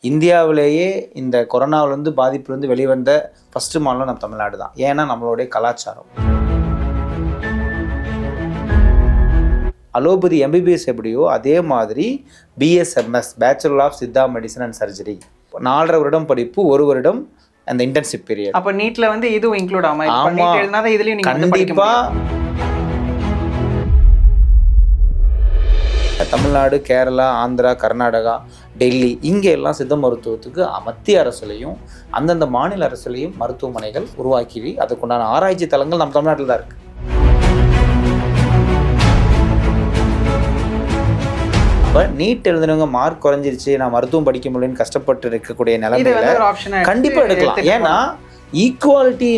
இந்தியாவிலேயே இந்த கொரோனாவிலேருந்து பாதிப்புலேருந்து வெளிவந்த ஃபஸ்ட்டு மாநிலம் நம்ம தமிழ்நாடு தான். ஏன்னா நம்மளுடைய கலாச்சாரம். அலோபதி எம்பிபிஎஸ் எப்படியோ அதே மாதிரி BSMS bachelor of Siddha medicine and surgery 4.5 வருடம் படிப்பு, 1 வருடம் அந்த இன்டர்ன்ஷிப் பீரியட். அப்போ நீட்டில் வந்து இதுவும் இன்க்ளூட் ஆகும். ஆமாம், கண்டிப்பாக. தமிழ்நாடு, கேரளா, ஆந்திரா, கர்நாடகா, டெல்லி இங்கே எல்லாம் சித்த மருத்துவத்துக்கு மத்திய அரசுலையும் அந்தந்த மாநில அரசுலையும் மருத்துவமனைகள் உருவாக்கி அதுக்குண்டான ஆராய்ச்சி தலங்கள் நம்ம தமிழ்நாட்டில் தான் இருக்குது. இப்போ நீட் எழுதுனவங்க மார்க் குறைஞ்சிருச்சு, நான் மருத்துவம் படிக்க முடியலன்னு கஷ்டப்பட்டு இருக்கக்கூடிய நிலைமையில கண்டிப்பாக எடுக்கலாம். ஏன்னா ஈக்குவாலிட்டி,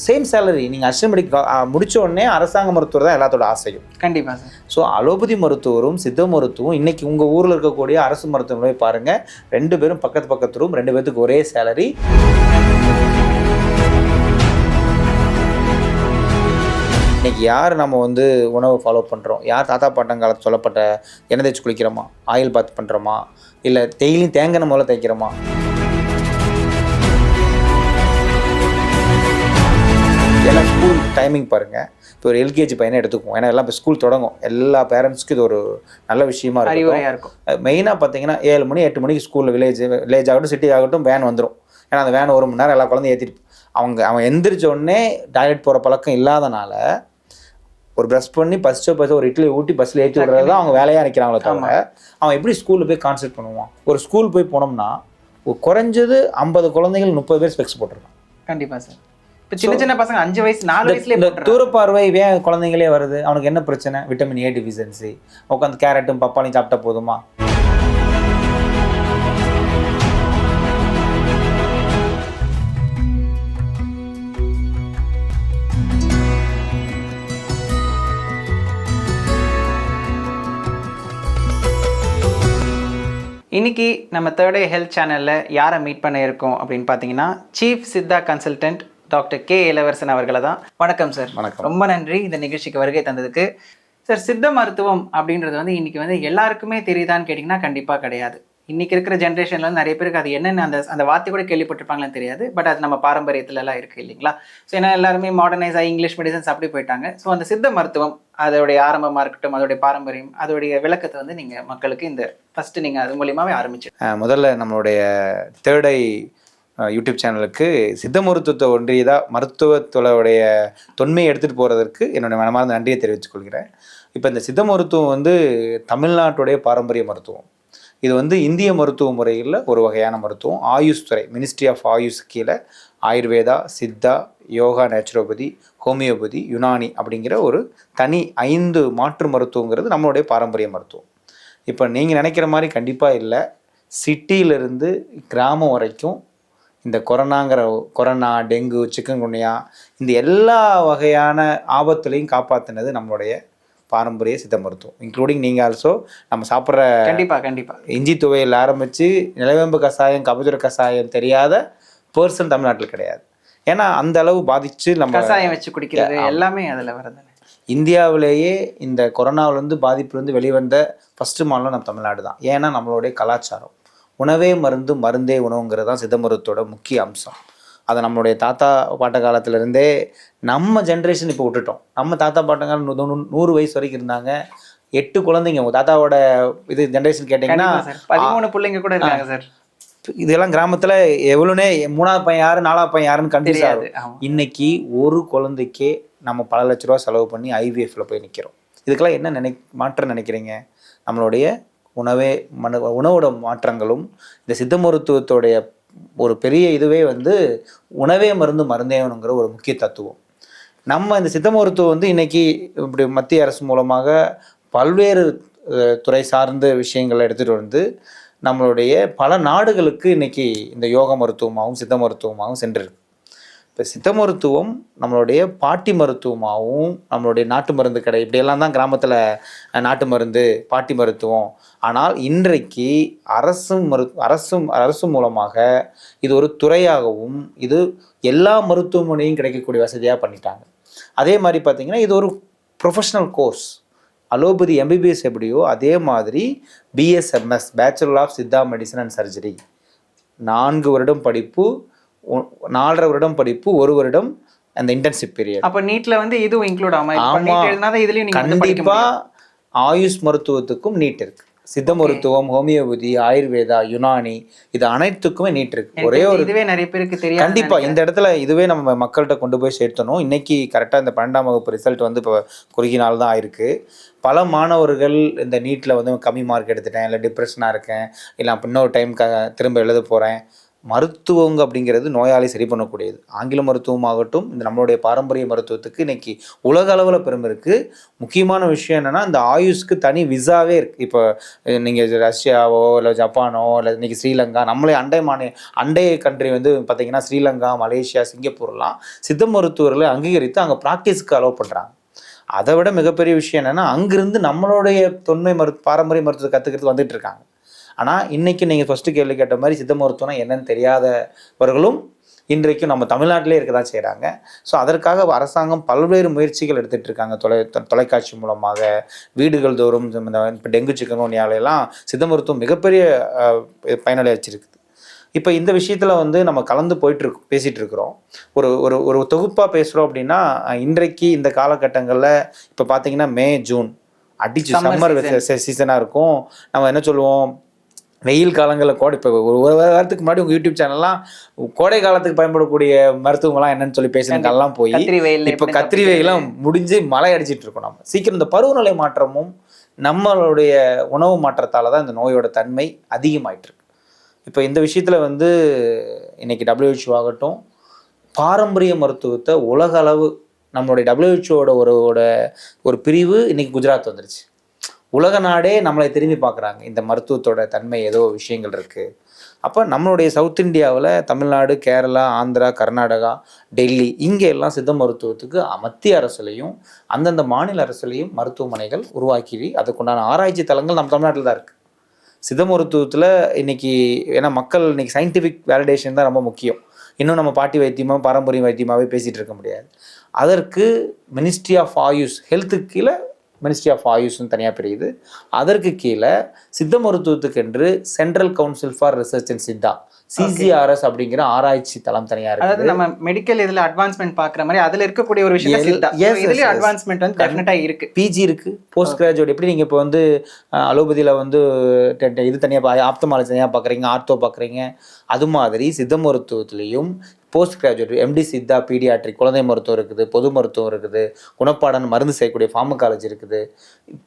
சேம் சேலரி. நீங்கள் அசிஸ்டன்ட் முடிச்ச உடனே அரசாங்க மருத்துவர் தான் எல்லாத்தோட ஆசையும். கண்டிப்பாக சார். ஸோ அலோபதி மருத்துவரும் சித்த மருத்துவம் இன்னைக்கு உங்கள் ஊரில் இருக்கக்கூடிய அரசு மருத்துவமனை பாருங்கள், 2 பேரும் பக்கத்து ரூம், 2 பேர்த்துக்கு ஒரே சேலரி. இன்னைக்கு யார் நம்ம வந்து உணவு ஃபாலோ பண்ணுறோம், யார் தாத்தா பாட்டங்காலத்து சொல்லப்பட்ட எண்ணெய் தேய்ச்சி குளிக்கிறோமா, ஆயில் பாத் பண்ணுறோமா, இல்லை டெய்லியும் தேங்காய் முதல்ல தேய்க்கிறோமா? எல்லாம் ஸ்கூல் டைமிங் பாருங்கள். இப்போ ஒரு எல்கேஜி பையனை எடுத்துக்குவோம், ஏன்னா எல்லாம் இப்போ ஸ்கூல் தொடங்கும். எல்லா பேரண்ட்ஸ்க்கும் இது ஒரு நல்ல விஷயமா இருக்கும். மெயினாக பார்த்தீங்கன்னா 7 மணி 8 மணிக்கு ஸ்கூலில் வில்லேஜ் ஆகட்டும் சிட்டி ஆகட்டும் வேன் வந்துடும். ஏன்னா அந்த வேன் 1 மணி நேரம் எல்லா குழந்தையும் ஏற்றிட்டு அவன் எந்திரிச்ச உடனே டாய்லெட் போகிற பழக்கம் இல்லாதனால ஒரு ப்ரஷ் பண்ணி பஸ்ட்டு ஒரு இட்லி ஊட்டி பஸ்ஸில் ஏற்றி விடுறது தான் அவங்க வேலையாக நிற்கிறாங்களே தவிர அவன் எப்படி ஸ்கூலில் போய் கான்சென்ட்ரேட் பண்ணுவான்? ஒரு ஸ்கூல் போய் போனோம்னா ஒரு குறைஞ்சது 50 குழந்தைகள் 30 பேர் ஸ்பெக்ஸ் போட்டிருக்கான். கண்டிப்பாக சார். இப்போ சின்ன பசங்க 5 வயசு 4 வயசுலேயே தூரப்பார்வை ஏன் குழந்தைங்களே வருது? அவனுக்கு என்ன பிரச்சனை? Vitamin A deficiency. உட்காந்து கேரட்டும் பப்பாளியும் சாப்பிட்டா போதுமா? இன்னைக்கு நம்ம தேர்ட் ஐ ஹெல்த் சேனலில் யாரை மீட் பண்ண இருக்கோம் அப்படின்னு பார்த்தீங்கன்னா chief Siddha consultant doctor K இளவரசன் அவர்களை தான். வணக்கம் சார். வணக்கம். ரொம்ப நன்றி இந்த நிகழ்ச்சிக்கு வருகை தந்ததுக்கு. சார், சித்த மருத்துவம் அப்படின்றது வந்து இன்னைக்கு வந்து எல்லாருக்குமே தெரியுதான்னு கேட்டிங்கன்னா கண்டிப்பாக கிடையாது. இன்றைக்கி இருக்கிற ஜென்ரேஷனில் வந்து நிறைய பேருக்கு அது என்னென்ன அந்த வார்த்தை கூட கேள்விப்பட்டிருப்பாங்களான்னு தெரியாது. பட் அது நம்ம பாரம்பரியத்துலலாம் இருக்குது இல்லைங்களா? ஸோ ஏன்னா எல்லாருமே மாடர்னைஸ் ஆகி இங்கிலீஷ் மெடிசன்ஸ் அப்படி போயிட்டாங்க. ஸோ அந்த சித்த மருத்துவம் அதோடைய ஆரம்பமாக இருக்கட்டும், அதோடைய பாரம்பரியம், அதோடைய விளக்கத்தை வந்து நீங்கள் மக்களுக்கு இந்த ஃபஸ்ட்டு நீங்கள் அது மூலியமாகவே ஆரம்பிச்சு. முதல்ல நம்மளுடைய தேர்ட் ஐ யூடியூப் சேனலுக்கு சித்த மருத்துவத்தை ஒன்றியதாக மருத்துவத்தோடைய தொன்மையை எடுத்துகிட்டு போகிறதுக்கு என்னுடைய மனமார்ந்த நன்றியை தெரிவித்துக் கொள்கிறேன். இப்போ இந்த சித்த மருத்துவம் வந்து தமிழ்நாட்டுடைய பாரம்பரிய மருத்துவம். இது வந்து இந்திய மருத்துவ முறையில் ஒரு வகையான மருத்துவம். ஆயுஷ் துறை, மினிஸ்ட்ரி ஆஃப் ஆயுஷ் கீழே ஆயுர்வேதா, சித்தா, யோகா, நேச்சுரோபதி, ஹோமியோபதி, யுனானி அப்படிங்கிற ஒரு தனி 5 மாற்று மருத்துவங்கிறது நம்மளுடைய பாரம்பரிய மருத்துவம். இப்போ நீங்கள் நினைக்கிற மாதிரி கண்டிப்பாக இல்லை. சிட்டியிலிருந்து கிராமம் வரைக்கும் இந்த கொரோனா, டெங்கு, சிக்கன்குனியா இந்த எல்லா வகையான ஆபத்துலையும் காப்பாற்றினது நம்மளுடைய பாரம்பரிய சித்த மருத்துவம். இன்க்ளூடிங் நீங்கள் ஆல்சோ நம்ம சாப்பிட்ற கண்டிப்பாக இஞ்சி துவையில் ஆரம்பித்து நிலவேம்பு கஷாயம், கபசுர கஷாயம் தெரியாத பர்சன் தமிழ்நாட்டில் கிடையாது. ஏன்னா அந்த அளவு பாதிச்சு நம்ம கஷாயம் வச்சு குடிக்கிறது எல்லாமே அதில் வருது. இந்தியாவிலேயே இந்த கொரோனாவிலேருந்து பாதிப்புலேருந்து வெளிவந்த ஃபஸ்ட்டு மாநிலம் நம்ம தமிழ்நாடு தான். ஏன்னா நம்மளுடைய கலாச்சாரம் உணவே மருந்து, மருந்தே உணவுங்கிறது தான் சித்த மருத்துவத்தோட முக்கிய அம்சம். அதை நம்மளுடைய தாத்தா பாட்ட காலத்திலேருந்தே நம்ம ஜென்ரேஷன் இப்போ விட்டுட்டோம். நம்ம தாத்தா பாட்டங்காலம் 100 வயசு வரைக்கும் இருந்தாங்க. 8 குழந்தைங்க. உங்கள் தாத்தாவோட இது ஜென்ரேஷன் கேட்டிங்கன்னா 13 பிள்ளைங்க கூட இருக்காங்க சார். இதெல்லாம் கிராமத்தில் எவ்வளோனே 3ஆவது பையன் யார் 4ஆவது பையன் யாருன்னு கண்டிப்பாக. இன்னைக்கு ஒரு குழந்தைக்கே நம்ம பல லட்ச ரூபா செலவு பண்ணி ஐவிஎஃப்ல போய் நிற்கிறோம். இதுக்கெல்லாம் என்ன மாற்றம் நினைக்கிறீங்க? நம்மளுடைய உணவோட மாற்றங்களும் இந்த சித்த மருத்துவத்தோடைய ஒரு பெரிய இதுவே வந்து உணவே மருந்து, மருந்தேவனுங்கிற ஒரு முக்கிய தத்துவம். நம்ம இந்த சித்த மருத்துவம் வந்து இன்னைக்கு இப்படி மத்திய அரசு மூலமாக பல்வேறு துறை சார்ந்த விஷயங்களை எடுத்துகிட்டு வந்து நம்மளுடைய பல நாடுகளுக்கு இன்னைக்கு இந்த யோக மருத்துவமாகவும் சித்த மருத்துவமாகவும் சென்றிருக்கு. இப்போ சித்த மருத்துவம் நம்மளுடைய பாட்டி மருத்துவமாகவும் நம்மளுடைய நாட்டு மருந்து கடை இப்படியெல்லாம் தான் கிராமத்தில் நாட்டு மருந்து, பாட்டி மருத்துவம். ஆனால் இன்றைக்கு அரசு மூலமாக இது ஒரு துறையாகவும் இது எல்லா மருத்துவமனையும் கிடைக்கக்கூடிய வசதியாக பண்ணிட்டாங்க. அதே மாதிரி பார்த்திங்கன்னா இது ஒரு ப்ரொஃபஷ்னல் கோர்ஸ். அலோபதி எம்பிபிஎஸ் எப்படியோ அதே மாதிரி BSMS bachelor of Siddha medicine and surgery 4 வருடம் படிப்பு, 4.5 வருடம் படிப்பு, 1 வருடம் அந்த இன்டர்ன்ஷிப் பீரியட். அப்ப நீட்ல வந்து இதுவும் இன்க்ளூட் ஆமா? ஆமா, இதுலயும் நீங்க கண்டிப்பா. ஆயுஷ் மருத்துவத்துக்கும் நீட் இருக்கு. சித்த மருத்துவம், ஹோமியோபதி, ஆயுர்வேதா, யுனானி, இது அனைத்துக்குமே நீட் இருக்கு. ஒரே ஒரு இதுவே நிறைய பேருக்கு தெரியும். கண்டிப்பா இந்த இடத்துல இதுவே நம்ம மக்கள்கிட்ட கொண்டு போய் சேர்த்தணும். இன்னைக்கு கரெக்டாக இந்த 12ஆம் வகுப்பு ரிசல்ட் வந்து இப்போ குறுகிய நாள் தான் ஆயிருக்கு. பல மாணவர்கள் இந்த நீட்டில் வந்து கம்மி மார்க் எடுத்துட்டேன், இல்லை டிப்ரெஷனாக இருக்கேன், இல்லை இன்னொரு டைம் திரும்ப எழுத போகிறேன். மருத்துவங்க அப்படிங்கிறது நோயாளி சரி பண்ணக்கூடியது. ஆங்கில மருத்துவமாகட்டும், இந்த நம்மளுடைய பாரம்பரிய மருத்துவத்துக்கு இன்னைக்கு உலக அளவில் பெருமை இருக்குது. முக்கியமான விஷயம் என்னென்னா, இந்த ஆயுஷ்க்கு தனி விசாவே இருக்குது. இப்போ நீங்கள் ரஷ்யாவோ இல்லை ஜப்பானோ இல்லை இன்னைக்கு ஸ்ரீலங்கா, நம்மளே அண்டை கண்ட்ரி வந்து பார்த்தீங்கன்னா ஸ்ரீலங்கா, மலேசியா, சிங்கப்பூர்லாம் சித்த மருத்துவர்களை அங்கீகரித்து அங்கே ப்ராக்டிஸ்க்கு அலோவ் பண்ணுறாங்க. அதை விட மிகப்பெரிய விஷயம் என்னென்னா, அங்கிருந்து நம்மளுடைய தொன்மை பாரம்பரிய மருத்துவத்தை கற்றுக்கிறது வந்துட்டு இருக்காங்க. ஆனால் இன்றைக்கி நீங்கள் ஃபஸ்ட்டு கேள்வி கேட்ட மாதிரி சித்த மருத்துவம்னா என்னன்னு தெரியாதவர்களும் இன்றைக்கும் நம்ம தமிழ்நாட்டிலே இருக்க தான் செய்கிறாங்க. ஸோ அதற்காக அரசாங்கம் பல்வேறு முயற்சிகள் எடுத்துகிட்டு இருக்காங்க. தொலைக்காட்சி மூலமாக, வீடுகள் தோறும் இப்போ டெங்கு சிக்கன்குனியாலெல்லாம் சித்த மருத்துவம் மிகப்பெரிய பயனளிச்சிருக்குது. இப்போ இந்த விஷயத்தில் வந்து நம்ம கலந்து பேசிகிட்டு இருக்கிறோம். ஒரு ஒரு ஒரு தொகுப்பாக பேசுகிறோம் அப்படின்னா, இன்றைக்கு இந்த காலகட்டங்களில் இப்போ பார்த்தீங்கன்னா மே, ஜூன் அடிச்சு சம்மர் சீசனாக இருக்கும். நம்ம என்ன சொல்லுவோம், வெயில் காலங்களில் இப்போ ஒரு வாரத்துக்கு முன்னாடி உங்கள் யூடியூப் சேனல்லாம் கோடை காலத்துக்கு பயன்படக்கூடிய மருத்துவங்கள்லாம் என்னன்னு சொல்லி பேசினதெல்லாம் போய் இப்போ கத்திரி வெயிலாம் முடிஞ்சு மழை அடிச்சிட்டு இருக்கோம். நம்ம சீக்கிரம் இந்த பருவநிலை மாற்றமும் நம்மளுடைய உணவு மாற்றத்தால் தான் இந்த நோயோட தன்மை அதிகமாயிட்டு இருக்கு. இப்போ இந்த விஷயத்தில் வந்து இன்னைக்கு WHO ஆகட்டும், பாரம்பரிய மருத்துவத்தை உலக அளவு நம்மளுடைய WHOட ஒரு பிரிவு இன்னைக்கு குஜராத் வந்துருச்சு. உலக நாடே நம்மளை திரும்பி பார்க்குறாங்க. இந்த மருத்துவத்தோட தன்மை ஏதோ விஷயங்கள் இருக்குது. அப்போ நம்மளுடைய சவுத் இந்தியாவில் தமிழ்நாடு, கேரளா, ஆந்திரா, கர்நாடகா, டெல்லி, இங்கே எல்லாம் சித்த மருத்துவத்துக்கு மத்திய அரசுலையும் அந்தந்த மாநில அரசுலையும் மருத்துவமனைகள் உருவாக்கி அதுக்குண்டான ஆராய்ச்சி தலங்கள் நம்ம தமிழ்நாட்டில் தான் இருக்குது. சித்த மருத்துவத்தில் இன்னைக்கு ஏன்னா மக்கள் இன்னைக்கு சயின்டிஃபிக் வேலிடேஷன் தான் ரொம்ப முக்கியம். இன்னும் நம்ம பாட்டி வைத்தியமாக பாரம்பரிய வைத்தியமாகவே பேசிகிட்டு இருக்க முடியாது. அதற்கு மினிஸ்ட்ரி ஆஃப் ஆயுஷ், ஹெல்த்துக்கு கீழே மினிஸ்ட்ரி ஆஃப் ஆயுஷ்னு தனியாக பிரியுது. அதற்கு கீழே சித்த மருத்துவத்துக்கென்று central council for research and Siddha, CCRS அப்படிங்கிற ஆராய்ச்சி தளம் தனியாக இருக்குது. அதாவது நம்ம மெடிக்கல் இதில் அட்வான்ஸ்மெண்ட் பார்க்குற மாதிரி அதில் இருக்கக்கூடிய ஒரு விஷயம் அட்வான்ஸ்மெண்ட் வந்து டெஃபினட்டாக இருக்குது. பிஜி இருக்குது, போஸ்ட் கிராஜுவேட். எப்படி நீங்கள் இப்போ வந்து அலோபதியில் வந்து இது தனியாக ஆப்தமாலஜி தனியாக பார்க்குறீங்க, ஆர்த்தோ பார்க்குறீங்க, அது மாதிரி சித்த மருத்துவத்துலேயும் post graduate MD Siddha, paediatric, குழந்தை மருத்துவம் இருக்குது, பொது மருத்துவம் இருக்குது, குணப்பாடன் மருந்து செய்யக்கூடிய ஃபார்மகாலஜி இருக்குது,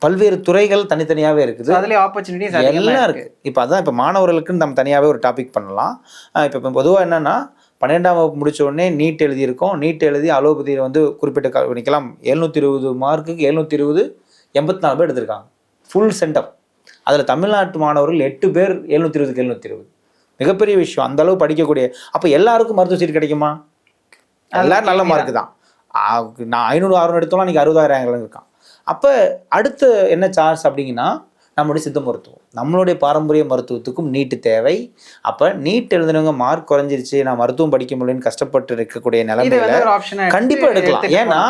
பல்வேறு துறைகள் தனித்தனியாகவே இருக்குது. அதுலேயே ஆப்பர்ச்சுனிட்டிஸ் எல்லாம் இருக்குது. இப்போ அதான் இப்போ மாணவர்களுக்குன்னு நம்ம தனியாகவே ஒரு டாபிக் பண்ணலாம். இப்போ பொதுவாக என்னென்னா, 12ஆம் வகுப்பு முடித்த உடனே நீட் எழுதியிருக்கோம். நீட் எழுதி அலோபதியில் வந்து குறிப்பிட்ட நிற்கலாம். 720 மார்க்குக்கு 720 84 பேர் எடுத்திருக்காங்க ஃபுல் சென்டப். அதில் தமிழ்நாட்டு மாணவர்கள் 8 பேர் 720க்கு 720. மிகப்பெரிய விஷயம். அந்த அளவு படிக்கக்கூடிய. அப்போ எல்லாருக்கும் மருத்துவ சீட் கிடைக்குமா? எல்லாரும் நல்ல மார்க்கு தான். நான் 500 600 எடுத்தோம்னா இன்றைக்கி 60,000 இருக்கான். அப்போ அடுத்து என்ன சார்ஜ் அப்படிங்கன்னா, நம்மளுடைய சித்த மருத்துவம், நம்மளுடைய பாரம்பரிய மருத்துவத்துக்கும் நீட்டு தேவை. அப்போ நீட் எழுதுனவங்க மார்க் குறைஞ்சிருச்சு, நான் மருத்துவம் படிக்க முடியலன்னு கஷ்டப்பட்டு இருக்கக்கூடிய நிலைமையில கண்டிப்பாக எடுக்கலாம். ஏன்னா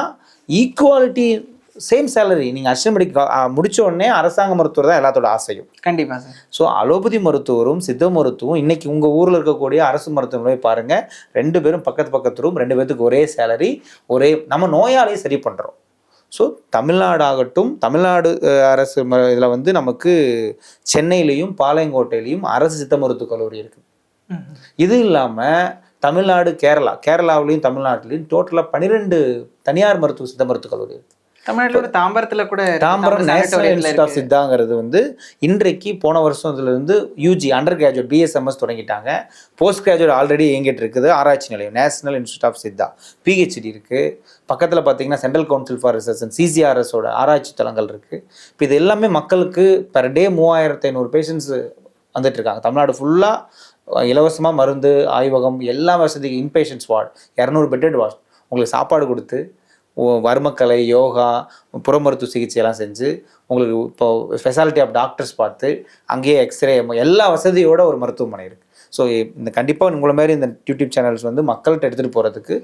ஈக்குவாலிட்டி, சேம் சேலரி. நீங்கள் அசிஸ்டன்ட் முடிச்ச உடனே அரசாங்க மருத்துவர் தான் எல்லாத்தோட ஆசையும். கண்டிப்பாக சார். ஸோ அலோபதி மருத்துவரும் சித்த மருத்துவம் இன்னைக்கு உங்கள் ஊரில் இருக்கக்கூடிய அரசு மருத்துவமனை பாருங்கள், 2 பேரும் பக்கத்து ரூம், 2 பேர்த்துக்கு ஒரே சேலரி, நம்ம நோயாளியை சரி பண்ணுறோம். ஸோ தமிழ்நாடாகட்டும், தமிழ்நாடு அரசு இதில் வந்து நமக்கு சென்னையிலையும் பாளையங்கோட்டையிலையும் அரசு சித்த மருத்துவக் கல்லூரி இருக்குது. இது இல்லாமல் தமிழ்நாடு, கேரளாவிலையும் தமிழ்நாட்டிலையும் டோட்டலாக 12 தனியார் மருத்துவ சித்த மருத்துவக் கல்லூரி இருக்குது. தமிழ்நாட்டில் தாம்பரத்தில் கூட தாம்பரம் நேஷனல் இன்ஸ்டியூட் ஆஃப் சித்தாங்கிறது வந்து இன்றைக்கு போன வருஷத்துலேருந்து UG அண்டர் கிராஜுவேட் BSMS தொடங்கிட்டாங்க. போஸ்ட் கிராஜுவேட் ஆல்ரெடி இயங்கிட்டு இருக்குது. ஆராய்ச்சி நிலையம் national institute of Siddha, PhD இருக்குது. பக்கத்தில் பார்த்தீங்கன்னா central council for research and CCRSோட ஆராய்ச்சி தளங்கள் இருக்குது. இப்போ இது எல்லாமே மக்களுக்கு பெர் டே 3500 பேஷண்ட்ஸ் வந்துட்டு இருக்காங்க. தமிழ்நாடு ஃபுல்லாக இலவசமாக மருந்து, ஆய்வகம், எல்லா வசதி, இன்பேஷன்ஸ் வார்டு, 200 பெட்டட் வார்டு, உங்களுக்கு சாப்பாடு கொடுத்து வர்மக்கலை, யோகா, புற மருத்துவ சிகிச்சையெல்லாம் செஞ்சு உங்களுக்கு இப்போ ஸ்பெஷாலிட்டி ஆஃப் டாக்டர்ஸ் பார்த்து அங்கேயே எக்ஸ்ரே எல்லா வசதியோட ஒரு மருத்துவமனை இருக்குது. ஸோ இந்த கண்டிப்பாக உங்களை மாதிரி இந்த யூடியூப் சேனல்ஸ் வந்து மக்கள்கிட்ட எடுத்துகிட்டு போகிறதுக்கு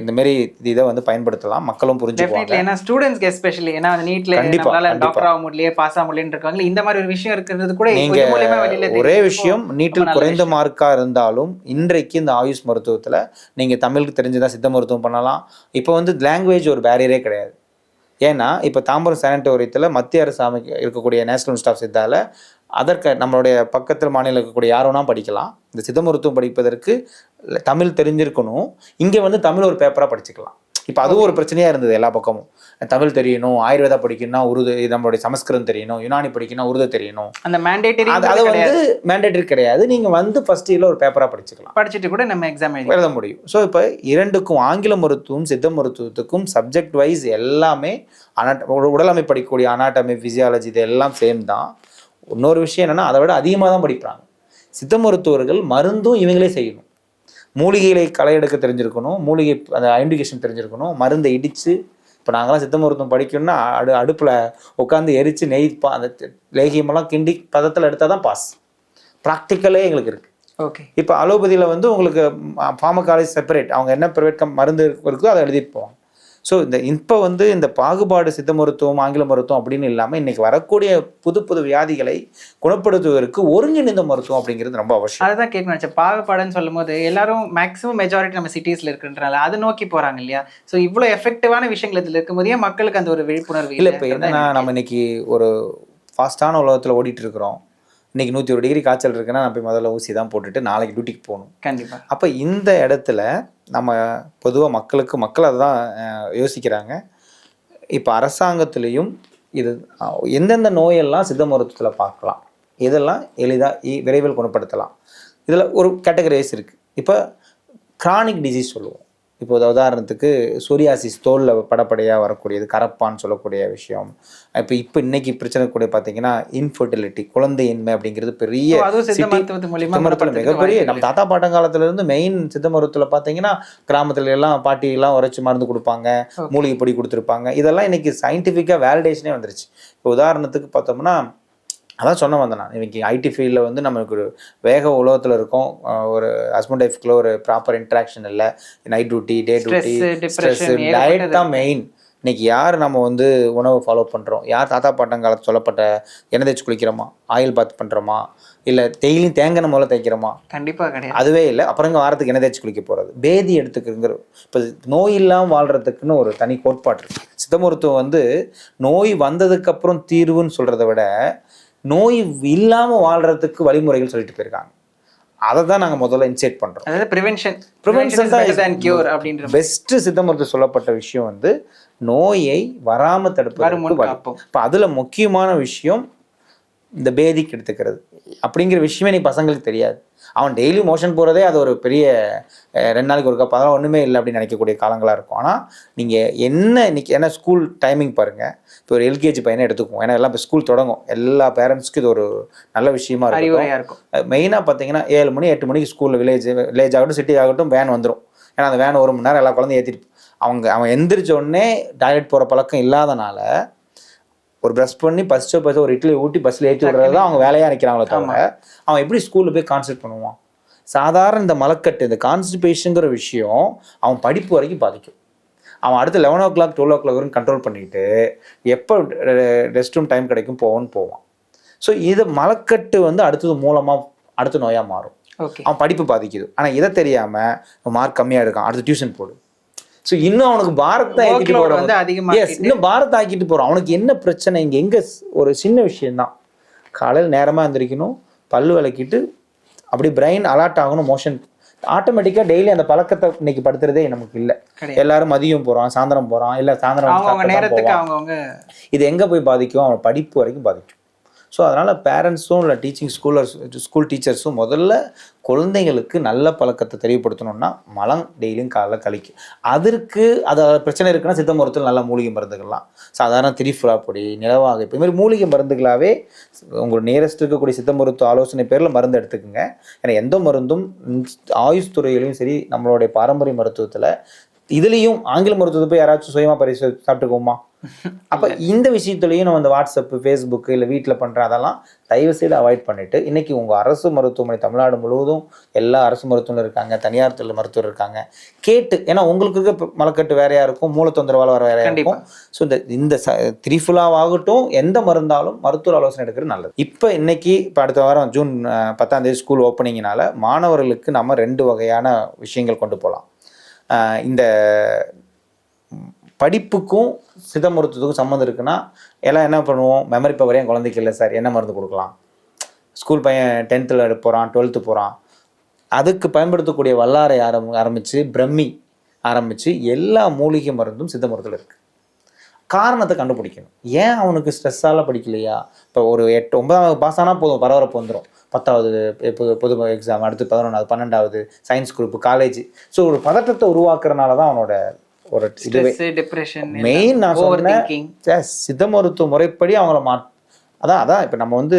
இந்த மாதிரி இதை வந்து பயன்படுத்தலாம், மக்களும் புரிஞ்சுக்குவாங்க. ஏன்னா ஸ்டூடெண்ட்ஸ்க்கு எஸ்பெஷலி ஏன்னா நீட்ல நம்மளால டாக்டர் ஆக முடியலையே பாஸ் ஆக முடியலன்னு இருக்காங்க, இந்த மாதிரி ஒரு விஷயம் இருக்கிறது கூட நீங்கள் ஒரே விஷயம், நீட்டில் குறைந்த மார்க்காக இருந்தாலும் இன்றைக்கு இந்த ஆயுஷ் மருத்துவத்தில் நீங்கள் தமிழுக்கு தெரிஞ்சுதான் சித்த மருத்துவம் பண்ணலாம். இப்போ வந்து லாங்குவேஜ் ஒரு பேரியரே கிடையாது. ஏன்னா இப்போ தாம்பரம் சானிட்டோரியத்தில் மத்திய அரசு இருக்கக்கூடிய நேஷனல் இன்ஸ்டிடியூட் ஆஃப் சித்தால அதற்கு நம்மளுடைய பக்கத்தில் மாநிலம் இருக்கக்கூடிய யாரோனா படிக்கலாம். இந்த சித்த மருத்துவம் படிப்பதற்கு தமிழ் தெரிஞ்சிருக்கணும். இங்கே வந்து தமிழ் ஒரு பேப்பராக படிச்சுக்கலாம். இப்போ அதுவும் ஒரு பிரச்சனையாக இருந்தது எல்லா பக்கமும். தமிழ் தெரியணும், ஆயுர்வேதா படிக்கணும்னா உருது, நம்மளுடைய சமஸ்கிருதம் தெரியணும், யுனானி படிக்கணும், உருது தெரியணும். அந்த மேண்டேட்டரி அது வந்து மேண்டேட்டரி கிடையாது. நீங்கள் வந்து ஃபர்ஸ்ட் இயரில் ஒரு பேப்பராக படிச்சுட்டு கூட நம்ம எக்ஸாம் எழுத முடியும். ஸோ இப்போ இரண்டுக்கும் ஆங்கில மருத்துவம் சித்த மருத்துவத்துக்கும் சப்ஜெக்ட் வைஸ் எல்லாமே உடல் அமைப்பு படிக்கக்கூடிய அனாட்டமி, ஃபிசியாலஜி இது எல்லாம் சேம் தான். இன்னொரு விஷயம் என்னென்னா அதை விட அதிகமாக தான் படிப்பாங்க. சித்த மருத்துவர்கள் மருந்தும் இவங்களே செய்யணும். மூலிகைகளை களை எடுக்க தெரிஞ்சிருக்கணும், மூலிகை அந்த ஐடென்டிஃபிகேஷன் தெரிஞ்சிருக்கணும், மருந்தை இடித்து. இப்போ நாங்களாம் சித்த மருத்துவம் படிக்கணும்னா அடுப்பில் உட்காந்து எரித்து நெய் அந்த லேகியமெல்லாம் கிண்டி பதத்தில் எடுத்தால் தான் பாஸ். ப்ராக்டிக்கலே எங்களுக்கு இருக்குது. ஓகே. இப்போ அலோபதியில் வந்து உங்களுக்கு ஃபார்மகாலஜி செப்பரேட், அவங்க என்ன ப்ரைவேட் மருந்து இருக்கோ அதை எழுதிட்டு போவாங்க. ஸோ இப்போ வந்து இந்த பாகுபாடு சித்த மருத்துவம் ஆங்கில மருத்துவம் அப்படின்னு இல்லாமல் இன்றைக்கி வரக்கூடிய புது புது வியாதிகளை குணப்படுத்துவதற்கு ஒருங்கிணைந்த மருத்துவம் அப்படிங்கிறது ரொம்ப அவசியம். அதுதான் கேட்க நினச்சேன். பாகுபாடுன்னு சொல்லும் போது எல்லாரும் மேக்ஸிமம் மெஜாரிட்டி நம்ம சிட்டிஸில் இருக்குன்றனால அதை நோக்கி போகிறாங்க இல்லையா? ஸோ இவ்வளோ எஃபெக்டிவான விஷயங்கள் இதில் இருக்கும்போதே மக்களுக்கு அந்த ஒரு விழிப்புணர்வு இல்லை. இப்போ என்னென்னா நம்ம இன்னைக்கு ஒரு ஃபாஸ்ட்டான உலகத்தில் ஓடிட்டு இருக்கிறோம். இன்றைக்கி 101 டிகிரி காய்ச்சல் இருக்குன்னா நான் போய் முதல்ல ஊசி தான் போட்டுட்டு நாளைக்கு டியூட்டிக்கு போகணும். கண்டிப்பாக. அப்போ இந்த இடத்துல நம்ம பொதுவாக மக்கள் அதை தான் யோசிக்கிறாங்க. இப்போ அரசாங்கத்துலேயும் இது எந்தெந்த நோயெல்லாம் சித்த மருத்துவத்தில் பார்க்கலாம், இதெல்லாம் எளிதாக விரைவில் குணப்படுத்தலாம், இதில் ஒரு கேட்டகரைஸ் இருக்குது. இப்போ கிரானிக் டிசீஸ் சொல்லுவோம். இப்போ உதாரணத்துக்கு சொரியாசிஸ், தோலில் படப்படையாக வரக்கூடியது, கரப்பான்னு சொல்லக்கூடிய விஷயம். இப்போ இன்னைக்கு பிரச்சனை கூட பார்த்தீங்கன்னா இன்ஃபர்டிலிட்டி, குழந்தையின்மை அப்படிங்கிறது பெரிய மிகப்பெரிய நம்ம தாத்தா பாட்டம் காலத்துலேருந்து மெயின் சித்த மருத்துவத்தில் பார்த்தீங்கன்னா கிராமத்துல எல்லாம் பாட்டியெல்லாம் உரைச்சி மருந்து கொடுப்பாங்க, மூலிகை பொடி கொடுத்துருப்பாங்க. இதெல்லாம் இன்னைக்கு சயின்டிஃபிக்காக வேலிடேஷனே வந்துருச்சு. இப்போ உதாரணத்துக்கு பார்த்தோம்னா அதான் சொன்ன வந்தேன் நான், இன்னைக்கு ஐடி ஃபீல்டில் வந்து நமக்கு ஒரு வேக உலகத்தில் இருக்கோம். ஒரு ஹஸ்பண்ட் ஒய்ஃப்குள்ள ஒரு ப்ராப்பர் இன்ட்ராக்ஷன் இல்லை. நைட் டியூட்டி, டே டியூட்டி, ஸ்ட்ரெஸ், டயட் தான் மெயின். இன்னைக்கு யார் நம்ம வந்து உணவை ஃபாலோ பண்ணுறோம்? யார் தாத்தா பாட்டங்காலத்து சொல்லப்பட்ட எண்ணெய் தேய்ச்சி குளிக்கிறோமா, ஆயில் பாத் பண்ணுறோமா, இல்லை டெய்லியும் தேங்காய் முதல்ல தேய்க்கிறோமா? கண்டிப்பாக கிடையாது. அதுவே இல்லை. அப்புறம் வாரத்துக்கு எண்ணெய் தேய்ச்சி குளிக்க போகிறது, பேதி எடுத்துக்குங்கிற. இப்போ நோய் இல்லாமல் வாழ்கிறதுக்குன்னு ஒரு தனி கோட்பாடு இருக்குது. சித்த மருத்துவம் வந்து நோய் வந்ததுக்கப்புறம் தீர்வுன்னு சொல்கிறத விட நோய் இல்லாமல் வாழ்கிறதுக்கு வழிமுறைகள் சொல்லிட்டு போயிருக்காங்க. அதை தான் நாங்கள் முதல்ல இன்சைட் பண்ணுறோம். அதாவது ப்ரிவென்ஷன் தான் பெஸ்ட்டு சித்த மருத்துவம் சொல்லப்பட்ட விஷயம் வந்து நோயை வராமல் தடுப்பு. இப்போ அதில் முக்கியமான விஷயம் இந்த பேதிக்கு எடுத்துக்கிறது அப்படிங்கிற விஷயமே நீ பசங்களுக்கு தெரியாது. அவன் டெய்லி மோஷன் போகிறதே அது ஒரு பெரிய 2 நாளைக்கு ஒரு கப், அதெல்லாம் ஒன்றுமே இல்லை அப்படின்னு நினைக்கக்கூடிய காலங்களாக இருக்கும். ஆனால் நீங்கள் இன்னைக்கு ஏன்னா ஸ்கூல் டைமிங் பாருங்கள். இப்போ ஒரு எல்கேஜி பையனை எடுத்துக்குவோம். ஏன்னா எல்லாம் இப்போ ஸ்கூல் தொடங்கும். எல்லா பேரண்ட்ஸ்க்கும் இது ஒரு நல்ல விஷயமா இருக்கும். மெயினாக பார்த்தீங்கன்னா 7 மணி 8 மணிக்கு ஸ்கூலில் வில்லேஜ் ஆகட்டும் சிட்டி ஆகட்டும் வேன் வந்துடும். ஏன்னா அந்த வேன் 1 மணி நேரம் எல்லா குழந்தையும் ஏற்றிட்டு அவன் எந்திரிச்ச உடனே டாய்லெட் போகிற பழக்கம் இல்லாதனால ஒரு ப்ரஷ் பண்ணி பஸ்ட்டு ஒரு இட்லி ஊட்டி பஸ்ஸில் ஏற்றி விடுறது தான் அவங்க வேலையாக நிற்கிறாங்களே தவிர அவன் எப்படி ஸ்கூலில் போய் கான்சன்ட்ரேட் பண்ணுவான்? சாதாரண இந்த மலக்கட்டு, இந்த கான்ஸ்டிபேஷனுங்கிற விஷயம் அவன் படிப்பு வரைக்கும் பாதிக்கும். அவன் அடுத்து 11 o'clock 12 o'clock வரைக்கும் கண்ட்ரோல் பண்ணிட்டு எப்போ ரெஸ்ட் ரூம் டைம் கிடைக்கும் போவான். ஸோ இது மலக்கட்டு வந்து அடுத்தது மூலமாக அடுத்த நோயாக மாறும். அவன் படிப்பு பாதிக்குது. ஆனால் இதை தெரியாமல் மார்க் கம்மியாக இருக்கான், அடுத்து டியூஷன் போடு. ஸோ இன்னும் அவனுக்கு பாரத்தை ஆக்கிட்டு போகிறான். இன்னும் பாரத்தை ஆக்கிட்டு போகிறான். அவனுக்கு என்ன பிரச்சனை? எங்கே ஒரு சின்ன விஷயம்தான். காலையில் நேரமாக எழுந்திரிக்கணும், பல்லு விளக்கிட்டு அப்படி பிரெயின் அலர்ட் ஆகணும், மோஷன் ஆட்டோமேட்டிக்காக டெய்லி அந்த பழக்கத்தை இன்னைக்கு படுத்துறதே நமக்கு இல்லை. எல்லாரும் மதியம் போகிறான், சாயந்தரம் போகிறான், இல்லை சாயந்தரம். இது எங்கே போய் பாதிக்கும்? அவன் படிப்பு வரைக்கும் பாதிக்கும். ஸோ அதனால் பேரண்ட்ஸும் இல்லை ஸ்கூல் டீச்சர்ஸும் முதல்ல குழந்தைங்களுக்கு நல்ல பழக்கத்தை தெரியப்படுத்தணும்னா மலம் டெய்லியும் காலைல கழிக்கும். அதற்கு அது பிரச்சனை இருக்குன்னா சித்த மருத்துவத்தில் நல்ல மூலிகை மருந்துகள்லாம் சாதாரண திரிஃபுலா பொடி, நிலவாக இப்போ இதுமாதிரி மூலிகை மருந்துகளாகவே உங்களுக்கு நியரஸ்ட் இருக்கக்கூடிய சித்த மருத்துவ ஆலோசனை பேரில் மருந்து எடுத்துக்கோங்க. ஏன்னா எந்த மருந்தும் ஆயுஷ் துறையிலையும் சரி நம்மளுடைய பாரம்பரிய மருத்துவத்தில் இதுலேயும் ஆங்கில மருத்துவத்தை போய் யாராச்சும் சுயமாக சாப்பிட்டுக்குவோமா? அப்போ இந்த விஷயத்துலையும் நம்ம இந்த வாட்ஸ்அப், ஃபேஸ்புக்கு இல்லை வீட்டில் பண்ணுற அதெல்லாம் தயவு செய்து அவாய்ட் பண்ணிவிட்டு இன்றைக்கி உங்கள் அரசு மருத்துவமனை தமிழ்நாடு முழுவதும் எல்லா அரசு மருத்துவமனை இருக்காங்க, தனியார் துறை மருத்துவர் இருக்காங்க, கேட்டு ஏன்னா உங்களுக்கு இருக்க மலக்கட்டு வேறையாக இருக்கும், மூல தொந்தரவால் வேறையாக இருக்கும். ஸோ இந்த திரிஃபுலாவாகட்டும் எந்த மருந்தாலும் மருத்துவ ஆலோசனை எடுக்கிறது நல்லது. இப்போ அடுத்த வாரம் ஜூன் 10ஆம் தேதி ஸ்கூல் ஓப்பனிங்கினால மாணவர்களுக்கு நம்ம 2 வகையான விஷயங்கள் கொண்டு போகலாம். இந்த படிப்புக்கும் சித்த மருத்துவத்துக்கும் சம்மந்தம் இருக்குன்னா எல்லாம் என்ன பண்ணுவோம், மெமரி பவர் என் குழந்தைக்கு இல்லை சார், என்ன மருந்து கொடுக்கலாம், ஸ்கூல் பையன் 10th போகிறான், 12th போகிறான், அதுக்கு பயன்படுத்தக்கூடிய வல்லாரை ஆரம்பித்து பிரம்மி ஆரம்பித்து எல்லா மூலிகை மருந்தும் சித்த மருத்துவத்தில் இருக்குது. காரணத்தை கண்டுபிடிக்கணும். ஏன் அவனுக்கு ஸ்ட்ரெஸ்ஸால் படிக்கலையா? இப்போ ஒரு 8, 9ஆவது பாஸ் ஆனால் போதும், பரபரப்பு வந்துடும். 10வது பொது எக்ஸாம், அடுத்து 11வது, 12வது சயின்ஸ் குரூப், காலேஜ். ஸோ ஒரு பதட்டத்தை உருவாக்குறதுனால தான் அவனோட ஒரு டிப்ரெஷன் மெயின். நான் சொன்னேன் சித்த மருத்துவ முறைப்படி அவங்கள அதான் இப்போ நம்ம வந்து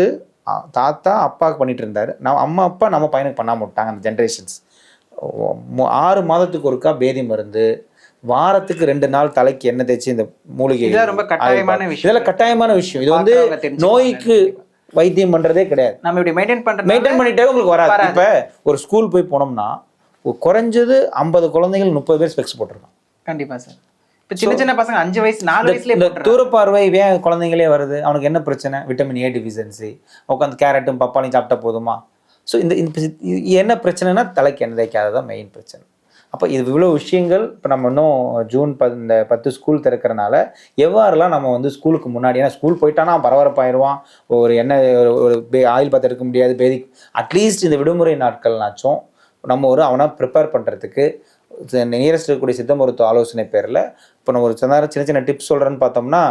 தாத்தா அப்பாவுக்கு பண்ணிட்டு இருந்தாரு, நம்ம அம்மா அப்பா நம்ம பையனுக்கு பண்ணாம விட்டாங்க. அந்த ஜென்ரேஷன்ஸ் 6 மாதத்துக்கு ஒருக்கா பேதி மருந்து, வாரத்துக்கு 2 நாள் தலைக்கு எண்ணெய் தேய்ச்சி இந்த மூலிகை, ரொம்ப கட்டாயமான விஷயம். இதெல்லாம் கட்டாயமான விஷயம். இது வந்து நோய்க்கு வைத்தியம் பண்றதே கிடையாது. நம்ம இப்படி மெயின்டைன் பண்ணிட்டே உங்களுக்கு வராது. இப்ப ஒரு ஸ்கூல் போய் போனோம்னா குறைஞ்சது 50 குழந்தைகள் 30 பேர் ஸ்பெக்ஸ் போட்டிருக்கான். கண்டிப்பா சார். இப்போ சின்ன பசங்க 5 வயசு 4 வயசுல தூரப்பார்வை ஏன் குழந்தைங்களே வருது? அவனுக்கு என்ன பிரச்சனை? Vitamin A deficiency. உட்காந்து கேரட்டும் பப்பாளியும் சாப்பிட்டா போதுமா? ஸோ இந்த என்ன பிரச்சனைனா தலைக்கு எண்ணெய் தேய்க்காததான் மெயின் பிரச்சனை. அப்போ இது இவ்வளோ விஷயங்கள். இப்போ நம்ம இன்னும் ஜூன் 10 ஸ்கூல் திறக்கிறனால எவ்வாறுலாம் நம்ம வந்து ஸ்கூலுக்கு முன்னாடி, ஏன்னா ஸ்கூல் போயிட்டானா பரபரப்பாயிருவான், ஒரு எண்ணெய் ஒரு ஆயில் பார்த்து எடுக்க முடியாது, பேதி. அட்லீஸ்ட் இந்த விடுமுறை நாட்கள்னாச்சும் நம்ம அவனை ப்ரிப்பேர் பண்ணுறதுக்கு நியரஸ்ட் இருக்கக்கூடிய சித்த மருத்துவ ஆலோசனை பேரில் இப்போ நம்ம ஒரு சின்ன டிப்ஸ் சொல்கிறேன்னு பார்த்தோம்னா,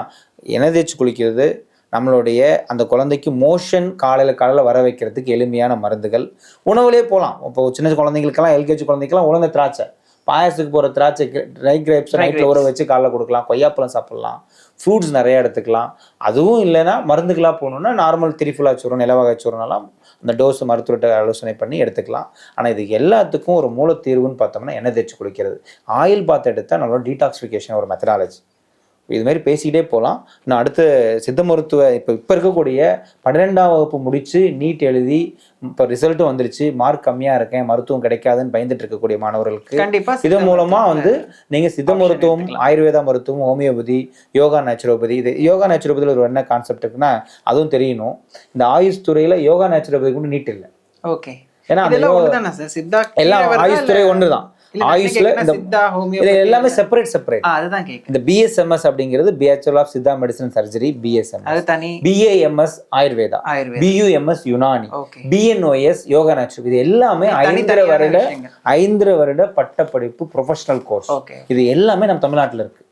எண்ணெய் தேய்ச்சி குளிக்கிறது, நம்மளுடைய அந்த குழந்தைக்கு மோஷன் காலையில் வர வைக்கிறதுக்கு எளிமையான மருந்துகள், உணவுலேயே போகலாம். இப்போ சின்ன குழந்தைங்களுக்கெல்லாம் LKG குழந்தைக்கெல்லாம் உலர்ந்த திராட்சை, பாயசத்துக்கு போகிற திராட்சை, ட்ரை கிரேப்ஸ் நைட்டில் ஊற வச்சு காலைல கொடுக்கலாம், கொய்யாப்பழம் சாப்பிட்லாம், ஃப்ரூட்ஸ் நிறையா எடுத்துக்கலாம். அதுவும் இல்லைன்னா மருந்துகளாக போகணுன்னா நார்மல் திரிஃபுலாச்சூரம், நிலவகைச்சூரம்னாலாம் அந்த டோஸ் மருத்துவர்கிட்ட ஆலோசனை பண்ணி எடுத்துக்கலாம். ஆனால் இது எல்லாத்துக்கும் ஒரு மூலத்தீர்வுன்னு பார்த்தோம்னா எண்ணெய் தேய்ச்சி குளிக்கிறது. ஆயில் பாத் எடுத்தால் நம்மளோட டீடாக்சிஃபிகேஷன் ஒரு மெத்தடாலஜி. இது மாதிரி பேசிக்கிட்டே போகலாம். நான் அடுத்த சித்த மருத்துவ இப்போ இருக்கக்கூடிய 12ஆம் வகுப்பு முடித்து நீட் எழுதி இப்போ ரிசல்ட்டும் வந்துருச்சு, மார்க் கம்மியாக இருக்கேன், மருத்துவம் கிடைக்காதுன்னு பயந்துட்டு இருக்கக்கூடிய மாணவர்களுக்கு கண்டிப்பாக இதன் மூலமாக வந்து நீங்கள் சித்த மருத்துவம், ஆயுர்வேதா மருத்துவம், ஹோமியோபதி, யோகா நேச்சுரோபதி. இது யோகா நேச்சுரோபதியில் ஒரு என்ன கான்செப்ட் இருக்குன்னா அதுவும் தெரியணும். இந்த ஆயுஷ் துறையில் யோகா நேச்சுரோபதி கூட நீட் இல்லை. ஓகே, ஏன்னா எல்லாம் ஆயுஷ் துறை ஒன்று தான். ஆயுஷ்ல எல்லாமே செப்பரேட். இந்த BSMS அப்படிங்கிறது bachelor of Siddha medicine surgery, BSMS, BAMS Ayurveda, BUMS Unani, BNOS yoga natural. இது எல்லாமே 5 வருட பட்டப்படிப்பு ப்ரொஃபஷனல் கோர்ஸ். இது எல்லாமே நம்ம தமிழ்நாட்டில் இருக்கு.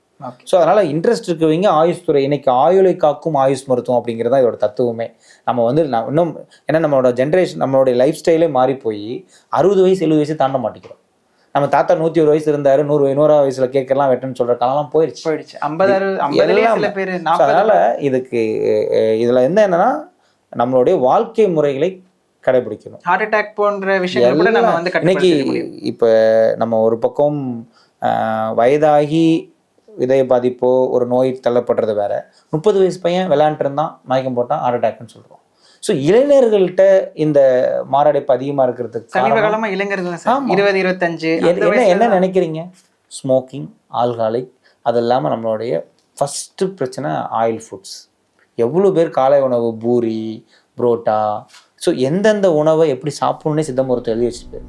ஸோ அதனால இன்ட்ரெஸ்ட் இருக்கவங்க ஆயுஷ் துறை, இன்னைக்கு ஆயுளை காக்கும் ஆயுஷ் மருத்துவம் அப்படிங்கிறதா இதோட தத்துவமே. நம்ம வந்து இன்னும் ஏன்னா நம்மளோட ஜென்ரேஷன், நம்மளுடைய லைஃப் ஸ்டைலே மாறி போய் 60 வயசு 70 வயசு தாண்ட மாட்டேங்கிறோம். நம்ம தாத்தா 101 வயசு இருந்தாரு, 100 வயசுல கேட்கலாம் வெட்டன்னு சொல்ற காலம்லாம் போயிடுச்சு. 50 அதனால இதுல என்னன்னா நம்மளுடைய வாழ்க்கை முறைகளை கடைபிடிக்கணும். ஹார்ட் அட்டாக் போன்ற விஷயங்கள் கூட நம்ம வந்து இன்னைக்கு இப்ப நம்ம ஒரு பக்கம் வயதாகி இதய பாதிப்போ ஒரு நோய் தள்ளப்படுறது வேற, 30 வயசு பையன் விளையாண்டு இருந்தான், மயக்கம் போட்டான், ஹார்ட் அட்டாக்னு சொல்றோம். ஸோ இளைஞர்கள்ட்ட இந்த மாரடைப்பு அதிகமாக இருக்கிறதுக்கு சமீப காலமா இளைஞர்கள் 20-25 என்ன நினைக்கிறீங்க? ஸ்மோக்கிங், ஆல்கஹாலிக், அது இல்லாமல் நம்மளுடைய ஃபஸ்ட்டு பிரச்சனை ஆயில் ஃபுட்ஸ். எவ்வளோ பேர் காலை உணவு, பூரி, புரோட்டா, ஸோ எந்தெந்த உணவை எப்படி சாப்பிடணுன்னே சித்த மருத்துவம் எழுதி வச்சுட்டு